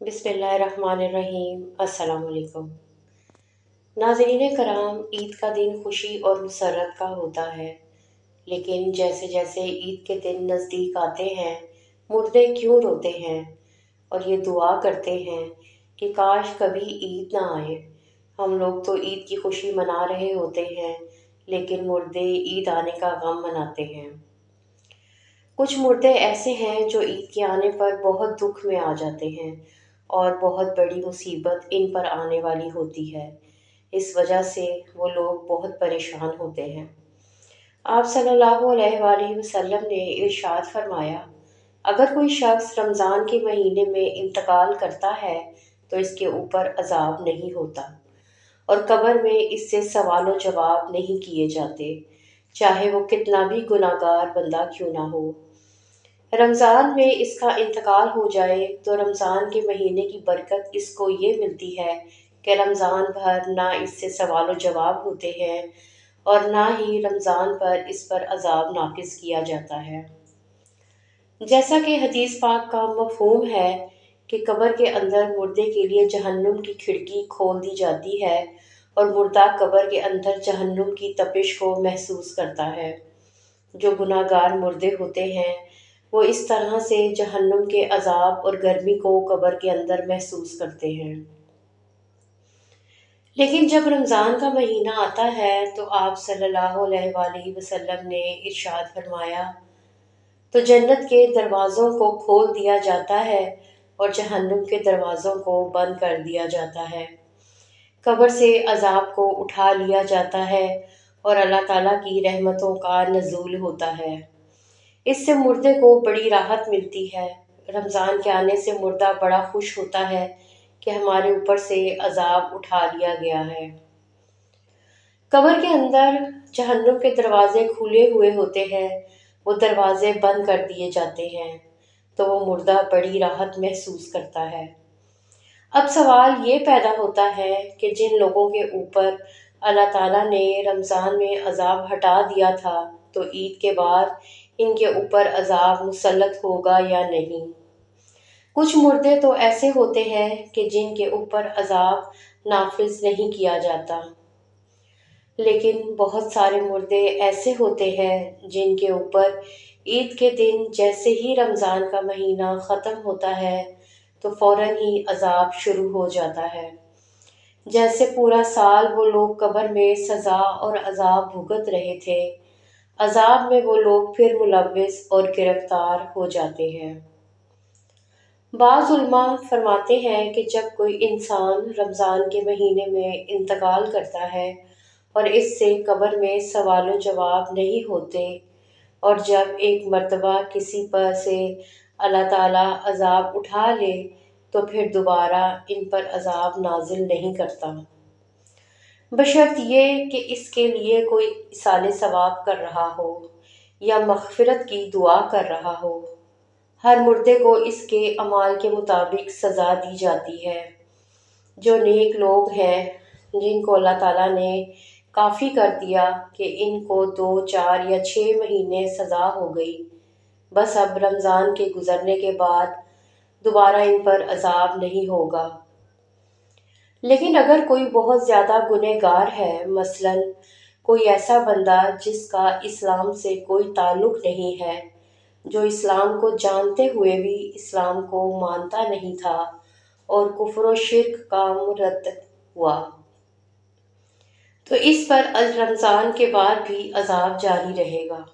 बिस्मिल्लाहिर्रहमानिर्रहीम। अस्सलाम वालेकुम। नाज़रीन कराम, ईद का दिन खुशी और मसरत का होता है, लेकिन जैसे जैसे ईद के दिन नज़दीक आते हैं, मुर्दे क्यों रोते हैं और ये दुआ करते हैं कि काश कभी ईद ना आए। हम लोग तो ईद की खुशी मना रहे होते हैं, लेकिन मुर्दे ईद आने का गम मनाते हैं। कुछ मुर्दे ऐसे हैं जो ईद के आने पर बहुत दुख में आ जाते हैं और बहुत बड़ी मुसीबत इन पर आने वाली होती है। इस वजह से वो लोग बहुत परेशान होते हैं। आप सल्लल्लाहु अलैहि वसल्लम ने इरशाद फरमाया, अगर कोई शख्स रमज़ान के महीने में इंतकाल करता है तो इसके ऊपर अजाब नहीं होता और कब्र में इससे सवाल व जवाब नहीं किए जाते, चाहे वो कितना भी गुनाहगार बंदा क्यों ना हो। रमज़ान में इसका इंतकाल हो जाए तो रमज़ान के महीने की बरकत इसको ये मिलती है कि रमज़ान भर ना इससे सवाल व जवाब होते हैं और ना ही रमज़ान पर इस पर अजाब नाफिज किया जाता है। जैसा कि हदीस पाक का मफहूम है कि कब्र के अंदर मुर्दे के लिए जहन्नुम की खिड़की खोल दी जाती है और मुर्दा कब्र के अंदर जहन्नुम की तपिश को महसूस करता है। जो गुनाहगार मुर्दे होते हैं वो इस तरह से जहन्नुम के अजाब और गर्मी को कब्र के अंदर महसूस करते हैं। लेकिन जब रमज़ान का महीना आता है तो आप सल्लल्लाहु अलैहि वसल्लम ने इरशाद फरमाया, तो जन्नत के दरवाज़ों को खोल दिया जाता है और जहन्नुम के दरवाज़ों को बंद कर दिया जाता है। कब्र से अजाब को उठा लिया जाता है और अल्लाह ताला की रहमतों का नज़ूल होता है। इससे मुर्दे को बड़ी राहत मिलती है। रमज़ान के आने से मुर्दा बड़ा खुश होता है कि हमारे ऊपर से अजाब उठा लिया गया है। कब्र के अंदर जहन्नुम के दरवाजे खुले हुए होते हैं, वो दरवाजे बंद कर दिए जाते हैं, तो वो मुर्दा बड़ी राहत महसूस करता है। अब सवाल ये पैदा होता है कि जिन लोगों के ऊपर अल्लाह ताला ने रमज़ान में अजाब हटा दिया था, तो ईद के बाद इनके ऊपर अजाब मुसल्लत होगा या नहीं। कुछ मुर्दे तो ऐसे होते हैं कि जिनके ऊपर अजाब नाफिज नहीं किया जाता, लेकिन बहुत सारे मुर्दे ऐसे होते हैं जिनके ऊपर ईद के दिन जैसे ही रमज़ान का महीना ख़त्म होता है तो फ़ौरन ही अजाब शुरू हो जाता है। जैसे पूरा साल वो लोग कब्र में सज़ा और अजाब भुगत रहे थे, अजाब में वो लोग फिर मुलव्विस और गिरफ्तार हो जाते हैं। बाज़ उलमा फरमाते हैं कि जब कोई इंसान रमज़ान के महीने में इंतकाल करता है और इससे कब्र में सवाल व जवाब नहीं होते और जब एक मर्तबा किसी पर से अल्लाह ताला अजाब उठा ले तो फिर दोबारा इन पर अजाब नाजिल नहीं करता, बशर्त ये कि इसके लिए कोई इसाले सवाब कर रहा हो या मग़फ़िरत की दुआ कर रहा हो। हर मुर्दे को इसके अमाल के मुताबिक सज़ा दी जाती है। जो नेक लोग हैं जिनको अल्लाह ताला ने काफ़ी कर दिया कि इनको 2, 4 या 6 महीने सज़ा हो गई, बस अब रमज़ान के गुज़रने के बाद दोबारा इन पर अजाब नहीं होगा। लेकिन अगर कोई बहुत ज़्यादा गुनहगार है, मसलन कोई ऐसा बंदा जिसका इस्लाम से कोई ताल्लुक़ नहीं है, जो इस्लाम को जानते हुए भी इस्लाम को मानता नहीं था और कुफ्र व शिर्क का मुरतब हुआ, तो इस पर रमज़ान के बाद भी अजाब जारी रहेगा।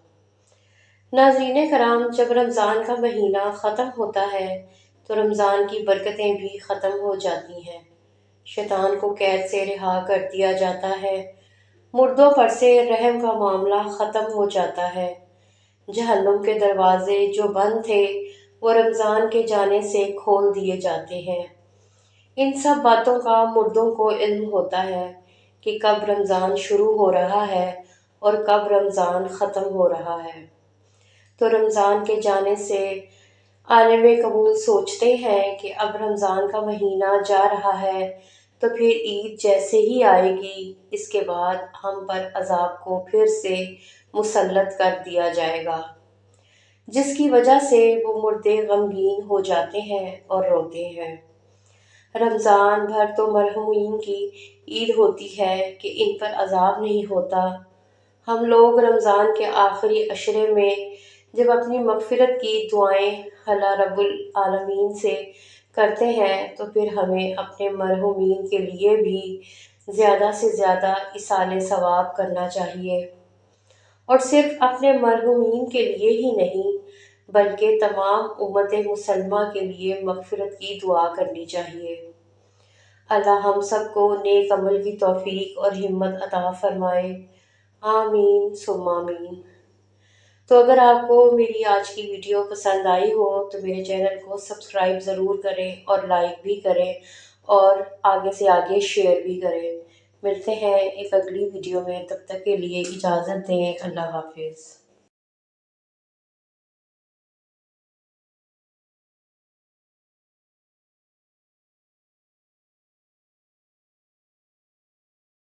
नाज़रीन कराम, जब रमज़ान का महीना ख़त्म होता है तो रमज़ान की बरकतें भी ख़त्म हो जाती हैं। शैतान को कैद से रिहा कर दिया जाता है, मुर्दों पर से रहम का मामला ख़त्म हो जाता है। जहन्नुम के दरवाजे जो बंद थे वो रमज़ान के जाने से खोल दिए जाते हैं। इन सब बातों का मुर्दों को इल्म होता है कि कब रमज़ान शुरू हो रहा है और कब रमज़ान ख़त्म हो रहा है। तो रमज़ान के जाने से आलिम कबूल सोचते हैं कि अब रमज़ान का महीना जा रहा है, तो फिर ईद जैसे ही आएगी इसके बाद हम पर अजाब को फिर से मुसल्लत कर दिया जाएगा, जिसकी वजह से वो मुर्दे गमगीन हो जाते हैं और रोते हैं। رمضان بھر تو مرحومین کی عید ہوتی ہے کہ ان پر عذاب نہیں ہوتا۔ ہم لوگ رمضان کے آخری عشرے میں جب اپنی مغفرت کی دعائیں اللہ رب العالمین سے کرتے ہیں تو پھر ہمیں اپنے مرحومین کے لیے بھی زیادہ سے زیادہ ایصال ثواب کرنا چاہیے، اور صرف اپنے مرحومین کے لیے ہی نہیں بلکہ تمام امت مسلمہ کے لیے مغفرت کی دعا کرنی چاہیے۔ اللہ ہم سب کو نیک عمل کی توفیق اور ہمت عطا فرمائے، آمین ثم آمین۔ تو اگر آپ کو میری آج کی ویڈیو پسند آئی ہو تو میرے چینل کو سبسکرائب ضرور کریں اور لائک بھی کریں اور آگے سے آگے شیئر بھی کریں۔ ملتے ہیں ایک اگلی ویڈیو میں، تب تک کے لیے اجازت دیں، اللہ حافظ۔